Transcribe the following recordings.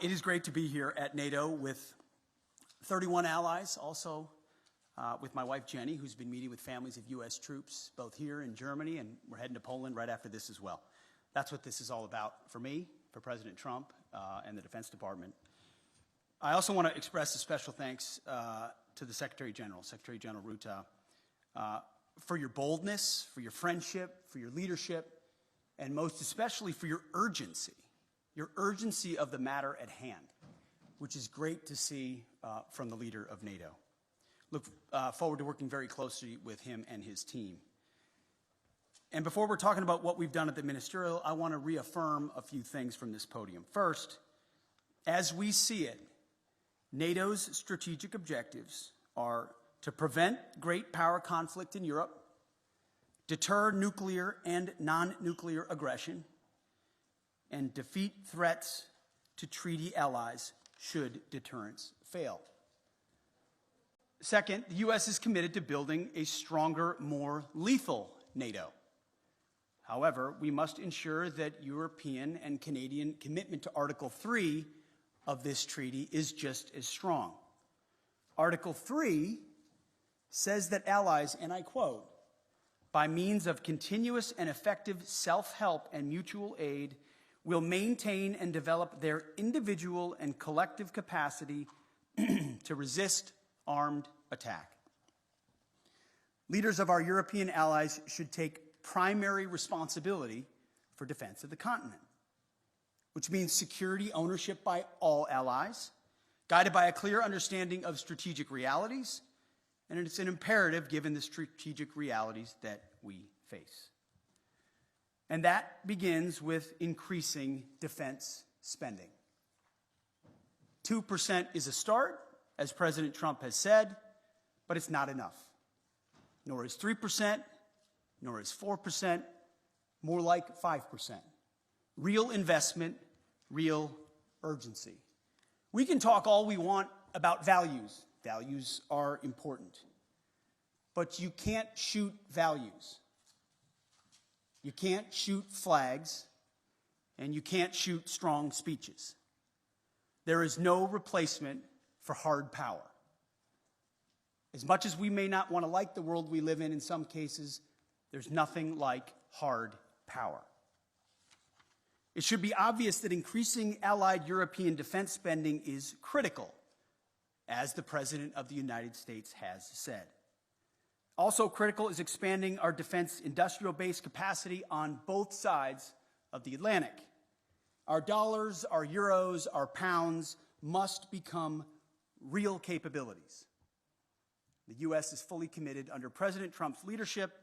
It is great to be here at NATO with 31 allies, also with my wife Jenny, who's been meeting with families of U.S. troops, both here in Germany, and we're heading to Poland right after this as well. That's what this is all about for me, for President Trump, and the Defense Department. I also want to express a special thanks to the Secretary General Ruta, for your boldness, for your friendship, for your leadership, and most especially for your urgency of the matter at hand, which is great to see from the leader of NATO. Look forward to working very closely with him and his team. And before we're talking about what we've done at the ministerial, I want to reaffirm a few things from this podium. First, as we see it, NATO's strategic objectives are to prevent great power conflict in Europe, deter nuclear and non-nuclear aggression, and defeat threats to treaty allies should deterrence fail. Second, the U.S. is committed to building a stronger, more lethal NATO. However, we must ensure that European and Canadian commitment to Article 3 of this treaty is just as strong. Article 3 says that allies, and I quote, by means of continuous and effective self-help and mutual aid, will maintain and develop their individual and collective capacity to resist armed attack. Leaders of our European allies should take primary responsibility for defense of the continent, which means security ownership by all allies, guided by a clear understanding of strategic realities, and it's an imperative given the strategic realities that we face. And that begins with increasing defense spending. 2% is a start, as President Trump has said, but it's not enough. Nor is 3%, nor is 4%, more like 5%. Real investment, real urgency. We can talk all we want about values. Values are important. But you can't shoot values. You can't shoot flags, and you can't shoot strong speeches. There is no replacement for hard power. As much as we may not want to like the world we live in some cases, there's nothing like hard power. It should be obvious that increasing allied European defense spending is critical, as the President of the United States has said. Also critical is expanding our defense industrial base capacity on both sides of the Atlantic. Our dollars, our euros, our pounds must become real capabilities. The U.S. is fully committed under President Trump's leadership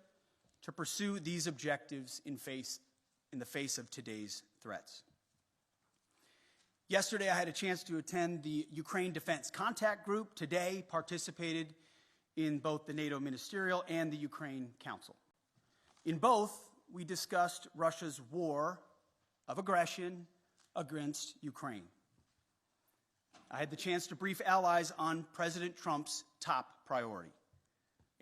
to pursue these objectives in the face of today's threats. Yesterday, I had a chance to attend the Ukraine Defense Contact Group. Today, participated in both the NATO Ministerial and the Ukraine Council. In both, we discussed Russia's war of aggression against Ukraine. I had the chance to brief allies on President Trump's top priority,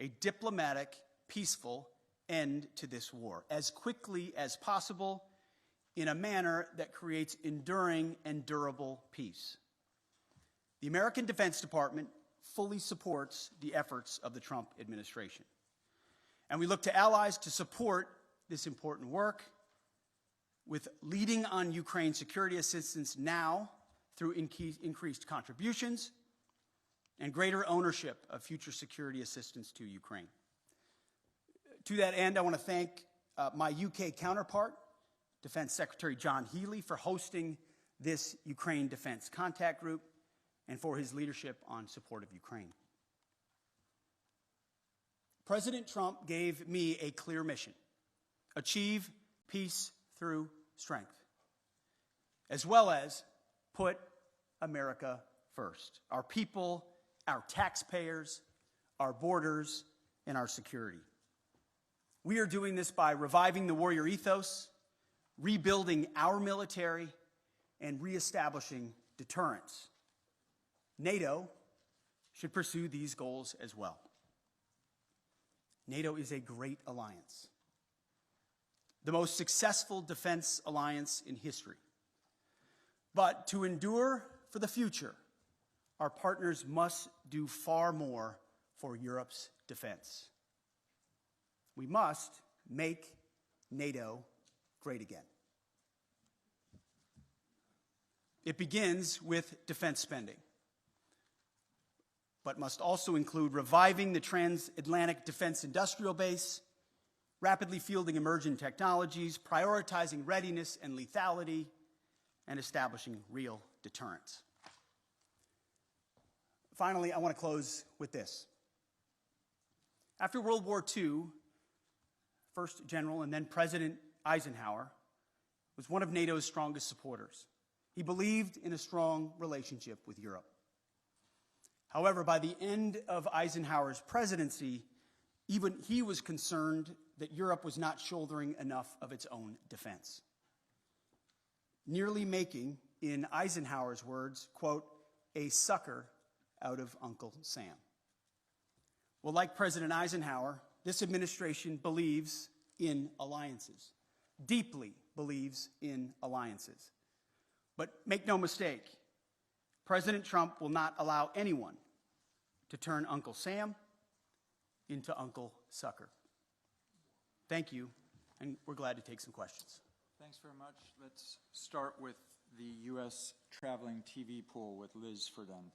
a diplomatic, peaceful end to this war, as quickly as possible, in a manner that creates enduring and durable peace. The American Defense Department fully supports the efforts of the Trump administration. And we look to allies to support this important work with leading on Ukraine security assistance now through increased contributions and greater ownership of future security assistance to Ukraine. To that end, I want to thank my UK counterpart, Defense Secretary John Healey, for hosting this Ukraine Defense Contact Group and for his leadership on support of Ukraine. President Trump gave me a clear mission: achieve peace through strength, as well as put America first, our people, our taxpayers, our borders, and our security. We are doing this by reviving the warrior ethos, rebuilding our military, and reestablishing deterrence. NATO should pursue these goals as well. NATO is a great alliance, the most successful defense alliance in history. But to endure for the future, our partners must do far more for Europe's defense. We must make NATO great again. It begins with defense spending, but must also include reviving the transatlantic defense industrial base, rapidly fielding emerging technologies, prioritizing readiness and lethality, and establishing real deterrence. Finally, I want to close with this. After World War II, first General and then President Eisenhower was one of NATO's strongest supporters. He believed in a strong relationship with Europe. However, by the end of Eisenhower's presidency, even he was concerned that Europe was not shouldering enough of its own defense, nearly making, in Eisenhower's words, quote, a sucker out of Uncle Sam. Well, like President Eisenhower, this administration believes in alliances, deeply believes in alliances. But make no mistake, President Trump will not allow anyone to turn Uncle Sam into Uncle Sucker. Thank you, and we're glad to take some questions. Thanks very much. Let's start with the U.S. traveling TV pool with Liz Ferdin.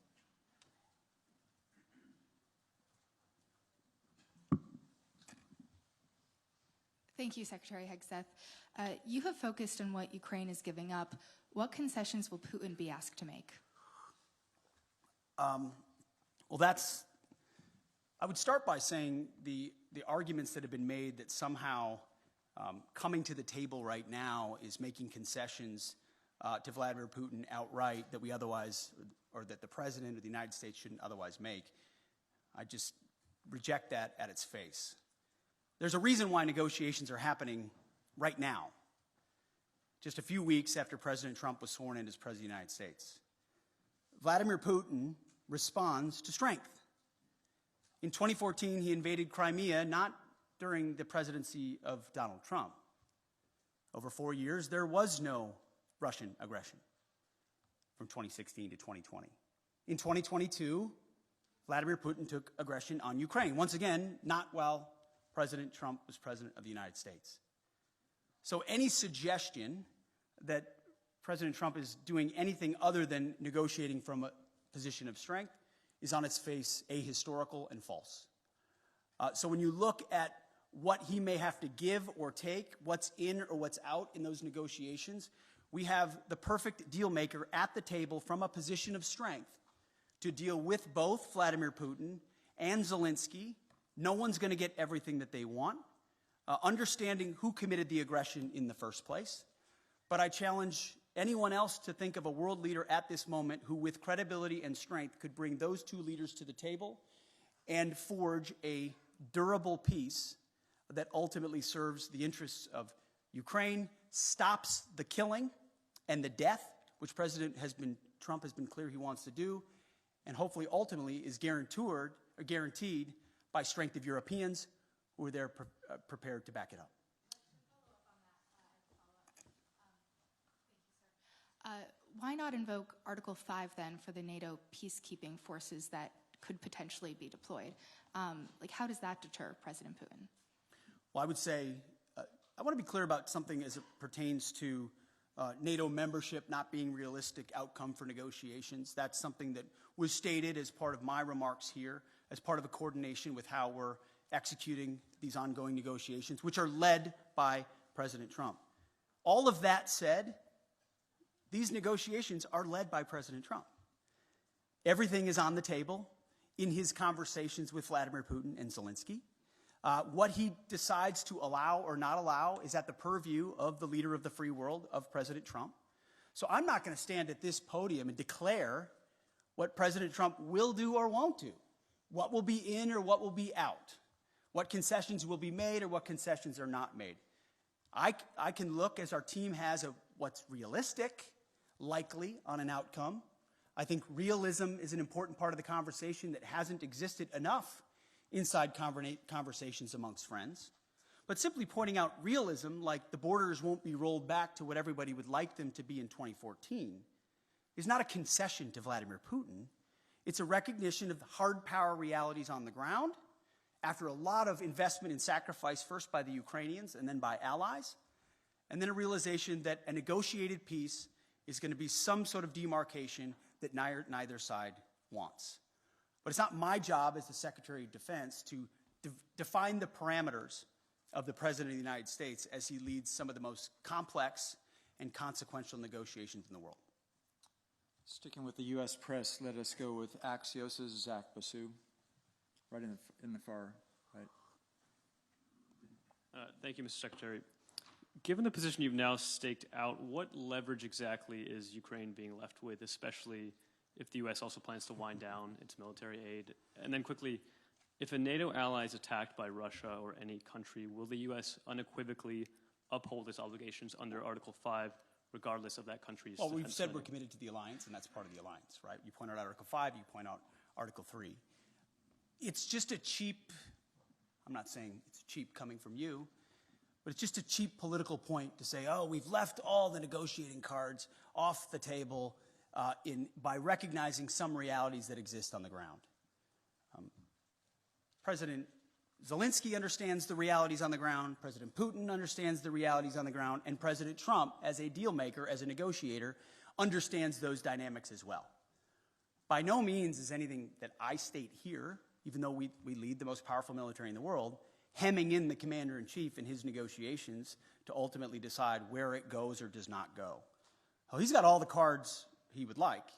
Thank you, Secretary Hegseth. You have focused on what Ukraine is giving up. What concessions will Putin be asked to make? I would start by saying the arguments that have been made that somehow coming to the table right now is making concessions to Vladimir Putin outright that we otherwise, or that the President of the United States shouldn't otherwise make. I just reject that at its face. There's a reason why negotiations are happening right now, just a few weeks after President Trump was sworn in as President of the United States. Vladimir Putin responds to strength. In 2014, he invaded Crimea, not during the presidency of Donald Trump. Over 4 years, there was no Russian aggression from 2016 to 2020. In 2022, Vladimir Putin took aggression on Ukraine. Once again, not while President Trump was President of the United States. So any suggestion that President Trump is doing anything other than negotiating from a position of strength is on its face ahistorical and false. So when you look at what he may have to give or take, what's in or what's out in those negotiations, we have the perfect deal maker at the table from a position of strength to deal with both Vladimir Putin and Zelensky. No one's going to get everything that they want, understanding who committed the aggression in the first place. But I challenge anyone else to think of a world leader at this moment who, with credibility and strength, could bring those two leaders to the table and forge a durable peace that ultimately serves the interests of Ukraine, stops the killing and the death, which Trump has been clear he wants to do, and hopefully ultimately is guaranteed by strength of Europeans who are there prepared to back it up. Why not invoke Article 5 then for the NATO peacekeeping forces that could potentially be deployed? How does that deter President Putin? Well, I would say, I want to be clear about something as it pertains to NATO membership not being realistic outcome for negotiations. That's something that was stated as part of my remarks here, as part of a coordination with how we're executing these ongoing negotiations, which are led by President Trump. All of that said, these negotiations are led by President Trump. Everything is on the table in his conversations with Vladimir Putin and Zelensky. What he decides to allow or not allow is at the purview of the leader of the free world, of President Trump. So I'm not going to stand at this podium and declare what President Trump will do or won't do, what will be in or what will be out, what concessions will be made or what concessions are not made. I can look, as our team has, at what's realistic, likely on an outcome. I think realism is an important part of the conversation that hasn't existed enough inside conversations amongst friends. But simply pointing out realism, like the borders won't be rolled back to what everybody would like them to be in 2014, is not a concession to Vladimir Putin. It's a recognition of the hard power realities on the ground after a lot of investment and sacrifice, first by the Ukrainians and then by allies, and then a realization that a negotiated peace is going to be some sort of demarcation that neither side wants. But it's not my job as the Secretary of Defense to define the parameters of the President of the United States as he leads some of the most complex and consequential negotiations in the world. Sticking with the U.S. press, let us go with Axios' Zach Basu, right in the far right. Thank you, Mr. Secretary. Given the position you've now staked out, what leverage exactly is Ukraine being left with, especially if the U.S. also plans to wind down its military aid? And then quickly, if a NATO ally is attacked by Russia or any country, will the U.S. unequivocally uphold its obligations under Article 5, regardless of that country's Well, we've defense said spending? we're committed to the alliance, and that's part of the alliance, right? You point out Article 5, you point out Article 3. It's just a cheap, I'm not saying it's cheap coming from you, but it's just a cheap political point to say, oh, we've left all the negotiating cards off the table by recognizing some realities that exist on the ground. President Zelensky understands the realities on the ground, President Putin understands the realities on the ground, and President Trump, as a deal maker, as a negotiator, understands those dynamics as well. By no means is anything that I state here, even though we lead the most powerful military in the world, hemming in the commander-in-chief in his negotiations to ultimately decide where it goes or does not go. Well, he's got all the cards he would like.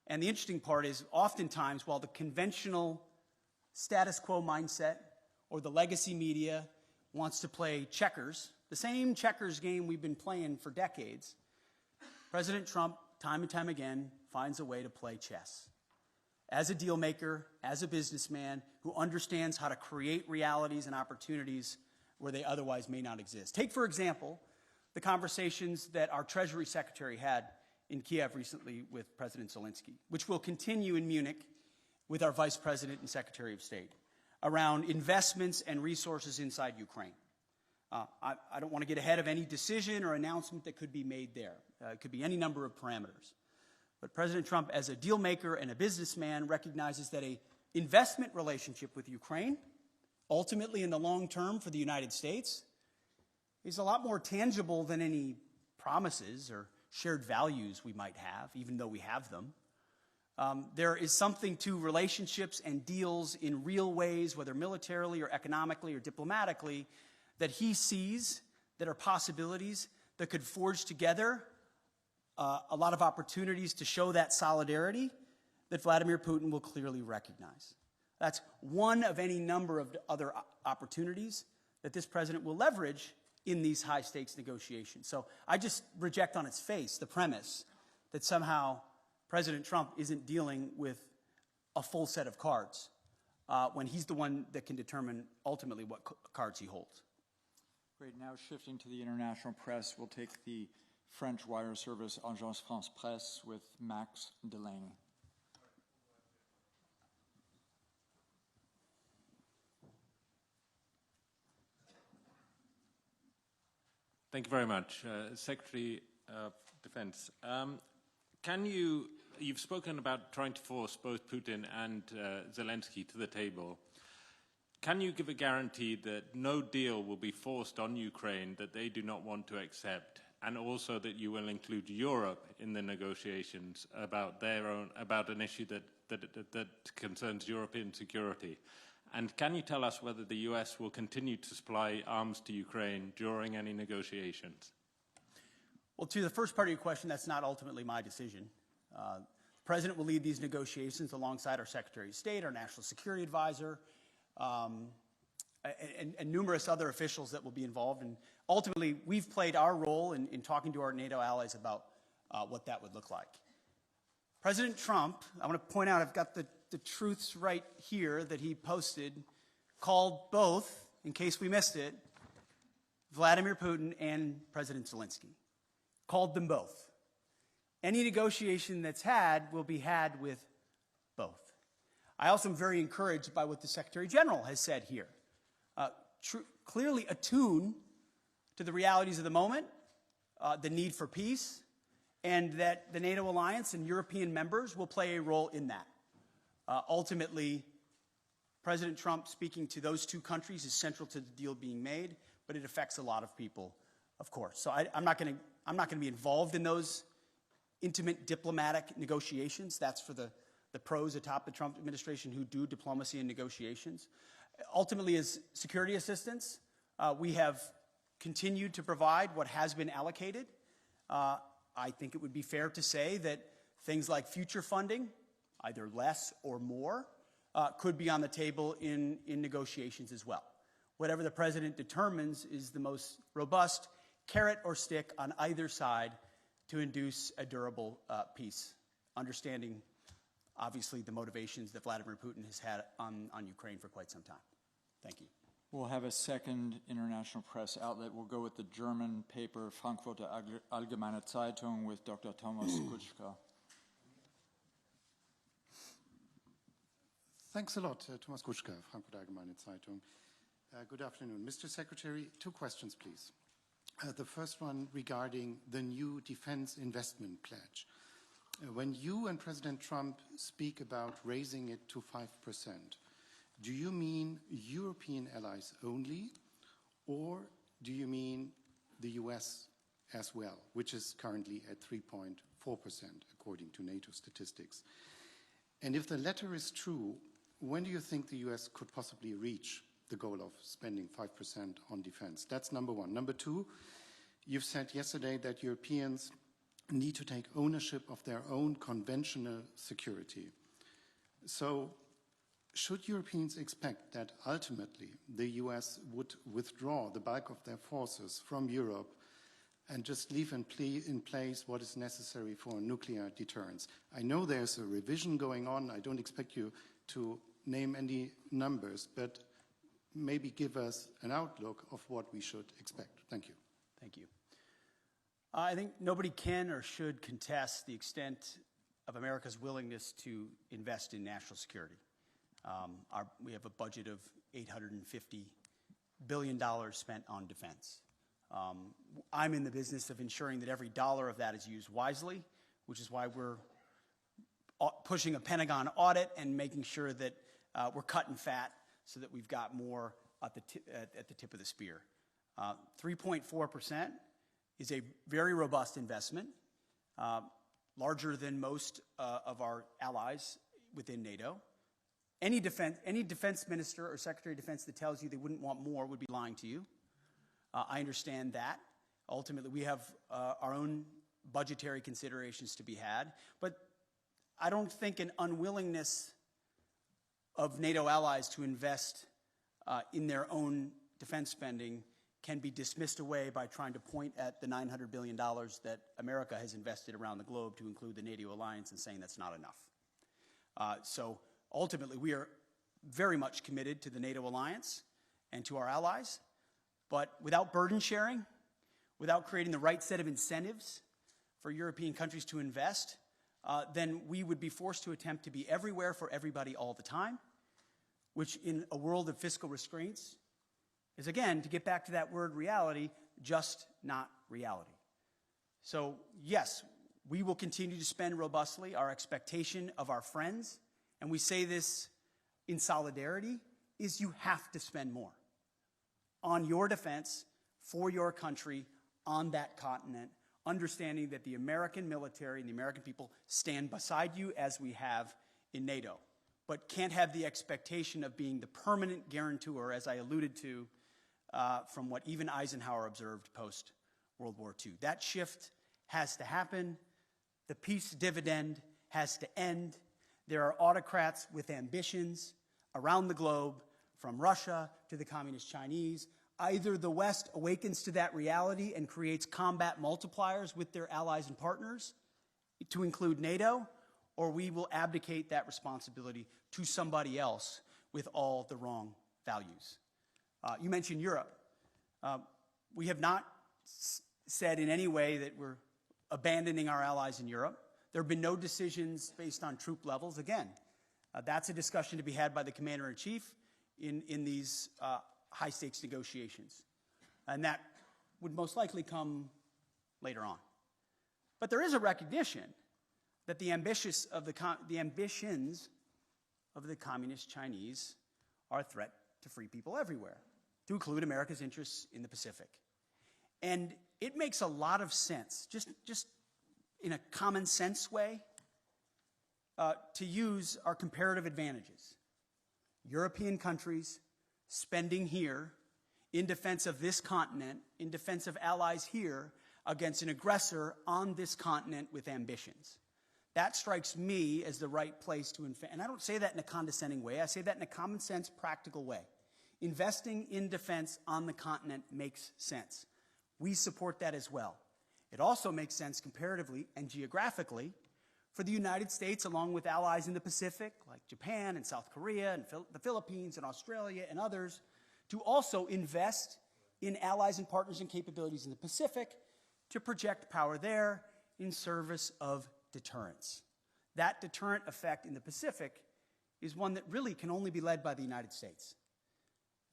And the interesting part is, oftentimes, while the conventional status quo mindset or the legacy media wants to play checkers, the same checkers game we've been playing for decades, President Trump, time and time again, finds a way to play chess. As a deal maker, as a businessman who understands how to create realities and opportunities where they otherwise may not exist. Take, for example, the conversations that our Treasury Secretary had in Kiev recently with President Zelensky, which will continue in Munich with our Vice President and Secretary of State, around investments and resources inside Ukraine. I don't want to get ahead of any decision or announcement that could be made there. It could be any number of parameters. But President Trump, as a deal maker and a businessman, recognizes that an investment relationship with Ukraine, ultimately in the long term for the United States, is a lot more tangible than any promises or shared values we might have, even though we have them. There is something to relationships and deals in real ways, whether militarily or economically or diplomatically, that he sees that are possibilities that could forge together a lot of opportunities to show that solidarity that Vladimir Putin will clearly recognize. That's one of any number of other opportunities that this president will leverage in these high-stakes negotiations. So I just reject on its face the premise that somehow President Trump isn't dealing with a full set of cards when he's the one that can determine ultimately what cards he holds. Great. Now shifting to the international press, we'll take the French wire service Agence France Presse with Max Delaney. Thank you very much. Secretary of Defense, you've spoken about trying to force both Putin and Zelensky to the table. Can you give a guarantee that no deal will be forced on Ukraine that they do not want to accept, and also that you will include Europe in the negotiations about an issue that concerns European security? And can you tell us whether the US will continue to supply arms to Ukraine during any negotiations? Well, to the first part of your question, that's not ultimately my decision. The President will lead these negotiations alongside our Secretary of State, our National Security Advisor, and numerous other officials that will be involved. And ultimately, we've played our role in talking to our NATO allies about what that would look like. President Trump, I want to point out, I've got the truths right here that he posted, called both, in case we missed it, Vladimir Putin and President Zelensky. Called them both. Any negotiation that's had will be had with both. I also am very encouraged by what the Secretary General has said here. Clearly attuned to the realities of the moment, the need for peace, and that the NATO alliance and European members will play a role in that. Ultimately, President Trump speaking to those two countries is central to the deal being made, but it affects a lot of people, of course. So I'm not going to be involved in those intimate diplomatic negotiations. That's for the pros atop the Trump administration who do diplomacy and negotiations. Ultimately, as security assistance, we have continued to provide what has been allocated. I think it would be fair to say that things like future funding, either less or more, could be on the table in negotiations as well. Whatever the president determines is the most robust carrot or stick on either side to induce a durable peace, understanding, obviously, the motivations that Vladimir Putin has had on Ukraine for quite some time. Thank you. We'll have a second international press outlet. We'll go with the German paper Frankfurter Allgemeine Zeitung with Dr. Thomas Kutschka. Thanks a lot, Thomas Kutschka, Frankfurter Allgemeine Zeitung. Good afternoon. Mr. Secretary, 2 questions, please. The first one regarding the new defense investment pledge. When you and President Trump speak about raising it to 5%, do you mean European allies only, or do you mean the US as well, which is currently at 3.4% according to NATO statistics? And if the latter is true, when do you think the US could possibly reach the goal of spending 5% on defense? That's number one. Number two, you've said yesterday that Europeans need to take ownership of their own conventional security. So should Europeans expect that ultimately the US would withdraw the bulk of their forces from Europe and just leave in place what is necessary for nuclear deterrence? I know there's a revision going on. I don't expect you to name any numbers, but maybe give us an outlook of what we should expect. Thank you. Thank you. I think nobody can or should contest the extent of America's willingness to invest in national security. We have a budget of $850 billion spent on defense. I'm in the business of ensuring that every dollar of that is used wisely, which is why we're pushing a Pentagon audit and making sure that we're cutting fat so that we've got more at the tip of the spear. 3.4% is a very robust investment, larger than most of our allies within NATO. Any defense minister or secretary of defense that tells you they wouldn't want more would be lying to you. I understand that. Ultimately, we have our own budgetary considerations to be had, but I don't think an unwillingness of NATO allies to invest in their own defense spending can be dismissed away by trying to point at the $900 billion that America has invested around the globe to include the NATO alliance and saying that's not enough. So ultimately, we are very much committed to the NATO alliance and to our allies, but without burden sharing, without creating the right set of incentives for European countries to invest, then we would be forced to attempt to be everywhere for everybody all the time, which in a world of fiscal restraints is, again, to get back to that word reality, just not reality. So yes, we will continue to spend robustly. Our expectation of our friends, and we say this in solidarity, is you have to spend more on your defense, for your country, on that continent, understanding that the American military and the American people stand beside you as we have in NATO, but can't have the expectation of being the permanent guarantor, as I alluded to, from what even Eisenhower observed post-World War II. That shift has to happen. The peace dividend has to end. There are autocrats with ambitions around the globe, from Russia to the communist Chinese. Either the West awakens to that reality and creates combat multipliers with their allies and partners, to include NATO, or we will abdicate that responsibility to somebody else with all the wrong values. You mentioned Europe. We have not said in any way that we're abandoning our allies in Europe. There have been no decisions based on troop levels. Again, that's a discussion to be had by the commander-in-chief in these high-stakes negotiations. And that would most likely come later on. But there is a recognition that the ambitions of the communist Chinese are a threat to free people everywhere, to include America's interests in the Pacific. And it makes a lot of sense, just in a common sense way, to use our comparative advantages. European countries spending here in defense of this continent, in defense of allies here, against an aggressor on this continent with ambitions. That strikes me as the right place to invest. And I don't say that in a condescending way. I say that in a common sense, practical way. Investing in defense on the continent makes sense. We support that as well. It also makes sense comparatively and geographically for the United States, along with allies in the Pacific, like Japan and South Korea and the Philippines and Australia and others, to also invest in allies and partners and capabilities in the Pacific to project power there in service of deterrence. That deterrent effect in the Pacific is one that really can only be led by the United States.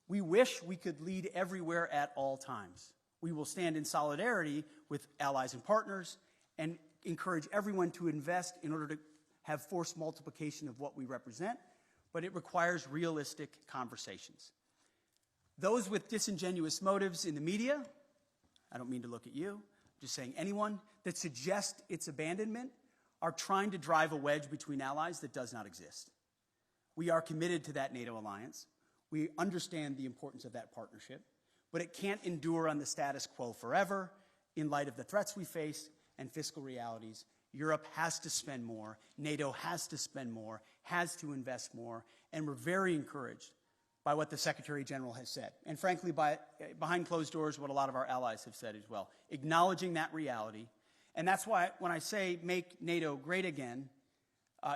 We wish we could lead everywhere at all times. We will stand in solidarity with allies and partners and encourage everyone to invest in order to have force multiplication of what we represent, but it requires realistic conversations. Those with disingenuous motives in the media, I don't mean to look at you, I'm just saying anyone that suggests its abandonment are trying to drive a wedge between allies that does not exist. We are committed to that NATO alliance. We understand the importance of that partnership, but it can't endure on the status quo forever in light of the threats we face and fiscal realities. Europe has to spend more. NATO has to spend more, has to invest more, and we're very encouraged by what the Secretary General has said. And frankly, behind closed doors, what a lot of our allies have said as well, acknowledging that reality. And that's why when I say make NATO great again,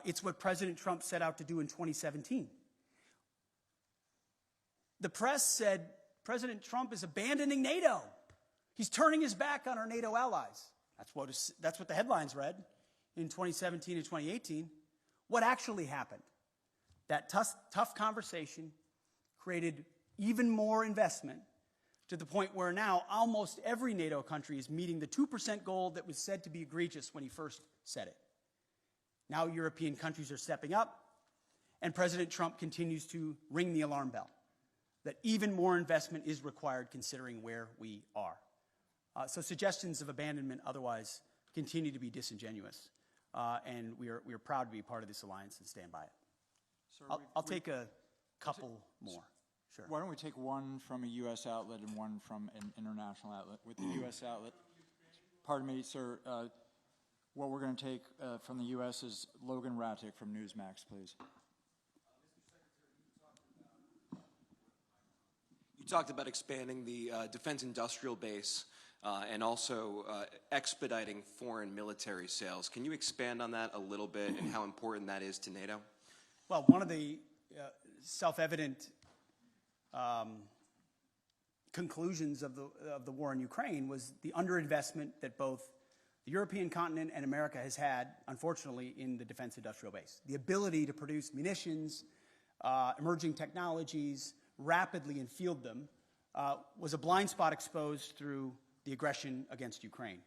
it's what President Trump set out to do in 2017. The press said President Trump is abandoning NATO. He's turning his back on our NATO allies. That's what the headlines read in 2017 and 2018. What actually happened? That tough conversation created even more investment to the point where now almost every NATO country is meeting the 2% goal that was said to be egregious when he first said it. Now European countries are stepping up, and President Trump continues to ring the alarm bell that even more investment is required considering where we are. So suggestions of abandonment otherwise continue to be disingenuous, and we are proud to be part of this alliance and stand by it. Sir, I'll take a couple more. Sure. Why don't we take one from a U.S. outlet and one from an international outlet? With the U.S. outlet, pardon me, sir, what we're going to take from the U.S. is Logan Rattick from Newsmax, please. You talked about expanding the defense industrial base and also expediting foreign military sales. Can you expand on that a little bit and how important that is to NATO? Well, one of the self-evident conclusions of the war in Ukraine was the underinvestment that both the European continent and America has had, unfortunately, in the defense industrial base. The ability to produce munitions, emerging technologies, rapidly and field them was a blind spot exposed through the aggression against Ukraine.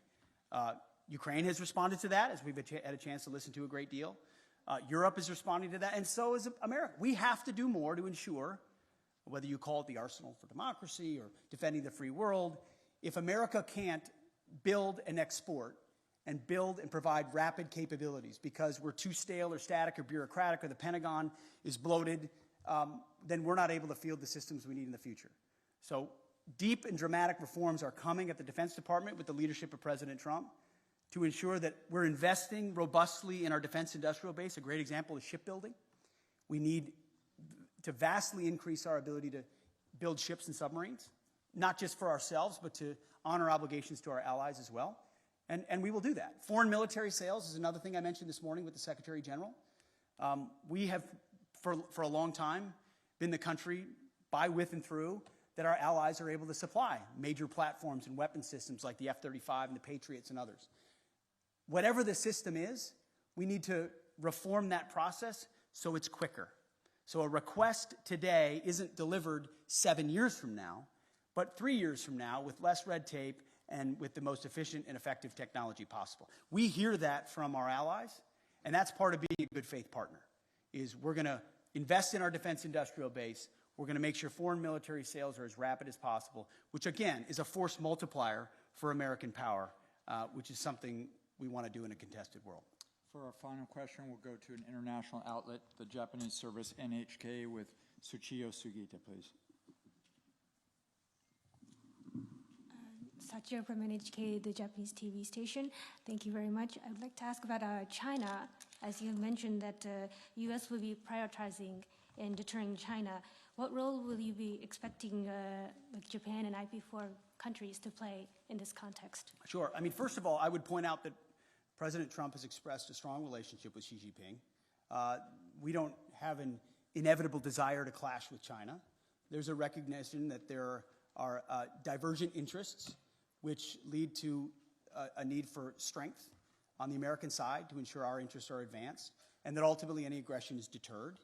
Ukraine has responded to that, as we've had a chance to listen to a great deal. Europe is responding to that, and so is America. We have to do more to ensure, whether you call it the arsenal for democracy or defending the free world, if America can't build and export and build and provide rapid capabilities because we're too stale or static or bureaucratic or the Pentagon is bloated, then we're not able to field the systems we need in the future. So deep and dramatic reforms are coming at the Defense Department with the leadership of President Trump to ensure that we're investing robustly in our defense industrial base. A great example is shipbuilding. We need to vastly increase our ability to build ships and submarines, not just for ourselves, but to honor obligations to our allies as well. And we will do that. Foreign military sales is another thing I mentioned this morning with the Secretary General. We have, for a long time, been the country, by, with, and through, that our allies are able to supply major platforms and weapon systems like the F-35 and the Patriots and others. Whatever the system is, we need to reform that process so it's quicker. So a request today isn't delivered 7 years from now, but 3 years from now with less red tape and with the most efficient and effective technology possible. We hear that from our allies, and that's part of being a good faith partner, is we're going to invest in our defense industrial base. We're going to make sure foreign military sales are as rapid as possible, which again is a force multiplier for American power, which is something we want to do in a contested world. For our final question, we'll go to an international outlet, the Japanese service NHK, with Tsuchiyo Sugita, please. Sachio from NHK, the Japanese TV station. Thank you very much. I would like to ask about China. As you mentioned that U.S. will be prioritizing in deterring China. What role will you be expecting like Japan and IP4 countries to play in this context? Sure. I mean, first of all, I would point out that President Trump has expressed a strong relationship with Xi Jinping. We don't have an inevitable desire to clash with China. There's a recognition that there are divergent interests which lead to a need for strength on the American side to ensure our interests are advanced, and that ultimately any aggression is deterred.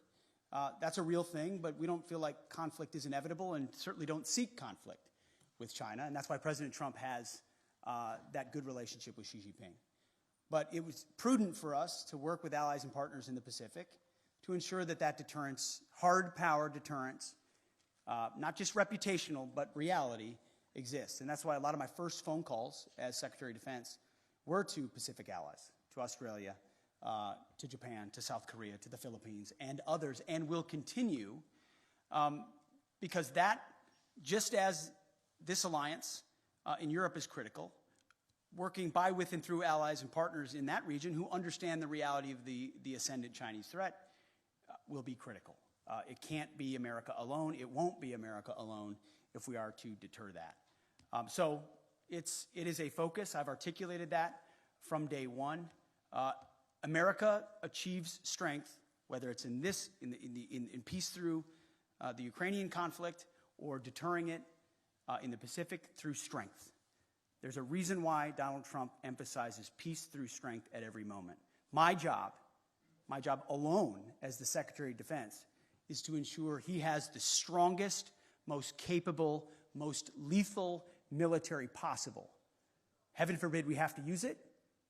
That's a real thing, but we don't feel like conflict is inevitable and certainly don't seek conflict with China, and that's why President Trump has that good relationship with Xi Jinping. But it was prudent for us to work with allies and partners in the Pacific to ensure that that deterrence, hard power deterrence, not just reputational, but reality, exists. And that's why a lot of my first phone calls as Secretary of Defense were to Pacific allies, to Australia, to Japan, to South Korea, to the Philippines, and others, and will continue, because that, just as this alliance in Europe is critical, working by, with, and through allies and partners in that region who understand the reality of the ascendant Chinese threat will be critical. It can't be America alone. It won't be America alone if we are to deter that. So it is a focus. I've articulated that from day one. America achieves strength, whether it's in peace through the Ukrainian conflict or deterring it in the Pacific through strength. There's a reason why Donald Trump emphasizes peace through strength at every moment. My job alone as the Secretary of Defense is to ensure he has the strongest, most capable, most lethal military possible. Heaven forbid we have to use it.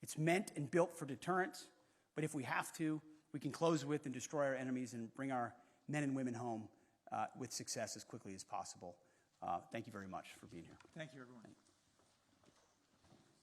It's meant and built for deterrence. But if we have to, we can close with and destroy our enemies and bring our men and women home with success as quickly as possible. Thank you very much for being here. Thank you, everyone.